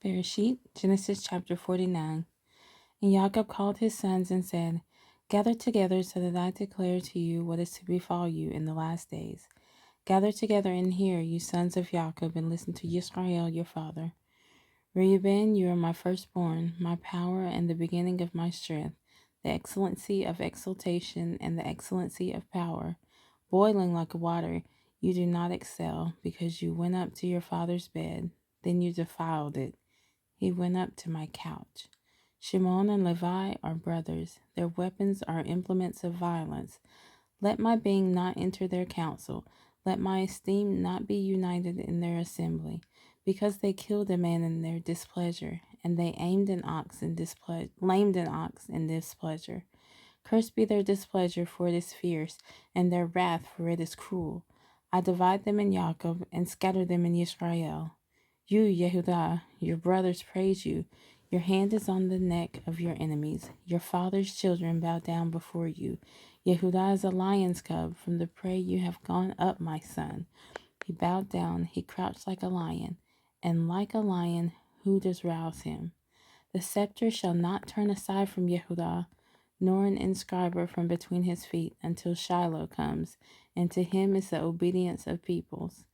Bereshith, Genesis chapter 49. And Jacob called his sons and said, Gather together so that I declare to you what is to befall you in the last days. Gather together and hear, you sons of Jacob, and listen to Yisrael your father. Reuben, you are my firstborn, my power and the beginning of my strength, the excellency of exaltation and the excellency of power. Boiling like water, you do not excel, because you went up to your father's bed. Then you defiled it. He went up to my couch. Shimon and Levi are brothers. Their weapons are implements of violence. Let my being not enter their council. Let my esteem not be united in their assembly. Because they killed a man in their displeasure, and they lamed an ox in displeasure. Cursed be their displeasure, for it is fierce, and their wrath, for it is cruel. I divide them in Jacob, and scatter them in Yisrael. You, Yehudah, your brothers praise you. Your hand is on the neck of your enemies. Your father's children bow down before you. Yehudah is a lion's cub. From the prey you have gone up, my son. He bowed down, he crouched like a lion, and like a lion, who does rouse him? The scepter shall not turn aside from Yehudah, nor an inscriber from between his feet, until Shiloh comes, and to him is the obedience of peoples.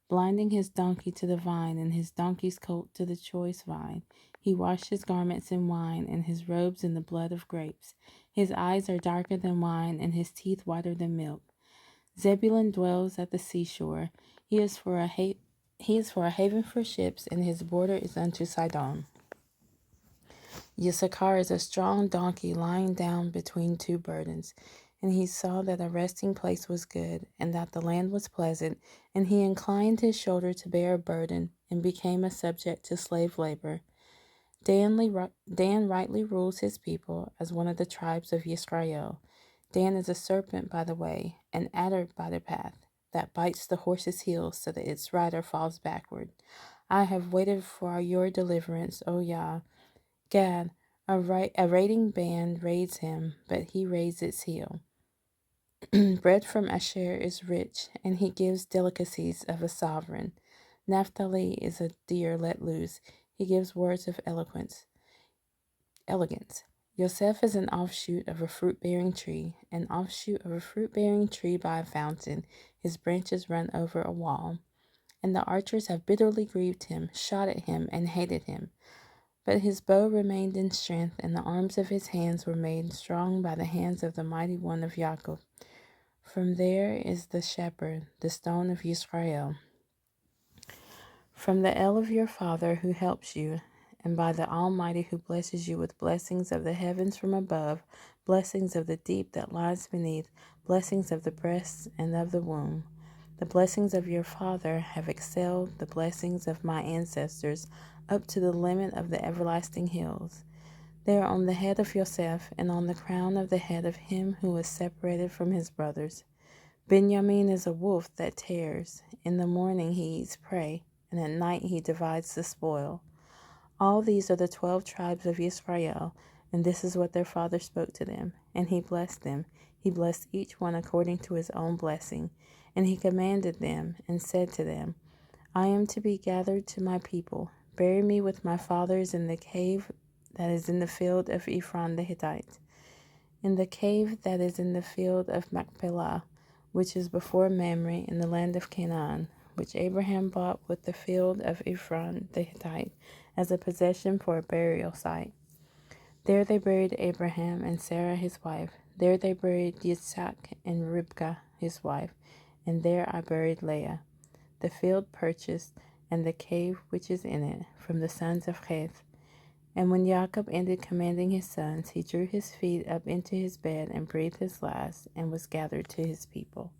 Blinding his donkey to the vine, and his donkey's colt to the choice vine. He washed his garments in wine, and his robes in the blood of grapes. His eyes are darker than wine, and his teeth whiter than milk. Zebulun dwells at the seashore. He is for a haven for ships, and his border is unto Sidon. Issachar is a strong donkey lying down between two burdens. And he saw that a resting place was good, and that the land was pleasant, and he inclined his shoulder to bear a burden, and became a subject to slave labor. Dan rightly rules his people as one of the tribes of Yisrael. Dan is a serpent by the way, an adder by the path, that bites the horse's heels so that its rider falls backward. I have waited for your deliverance, O Yah. Gad, a raiding band raids him, but he raids its heel. Bread from Asher is rich, and he gives delicacies of a sovereign. Naphtali is a deer let loose. He gives words of elegance. Yosef is an offshoot of a fruit-bearing tree, an offshoot of a fruit-bearing tree by a fountain. His branches run over a wall. And the archers have bitterly grieved him, shot at him, and hated him. But his bow remained in strength, and the arms of his hands were made strong by the hands of the mighty one of Jacob. From there is the shepherd, the stone of Yisrael. From the El of your father who helps you, and by the Almighty who blesses you with blessings of the heavens from above, blessings of the deep that lies beneath, blessings of the breasts and of the womb. The blessings of your father have excelled the blessings of my ancestors up to the limit of the everlasting hills. They are on the head of Yosef, and on the crown of the head of him who was separated from his brothers. Benjamin is a wolf that tears. In the morning he eats prey, and at night he divides the spoil. All these are the 12 tribes of Israel, and this is what their father spoke to them. And he blessed them. He blessed each one according to his own blessing. And he commanded them, and said to them, I am to be gathered to my people. Bury me with my fathers in the cave that is in the field of Ephron the Hittite, in the cave that is in the field of Machpelah, which is before Mamre in the land of Canaan, which Abraham bought with the field of Ephron the Hittite as a possession for a burial site. There they buried Abraham and Sarah his wife. There they buried Yitzhak and Ribkah his wife. And there I buried Leah. The field purchased, and the cave which is in it, from the sons of Heth. And when Jacob ended commanding his sons, he drew his feet up into his bed and breathed his last, and was gathered to his people.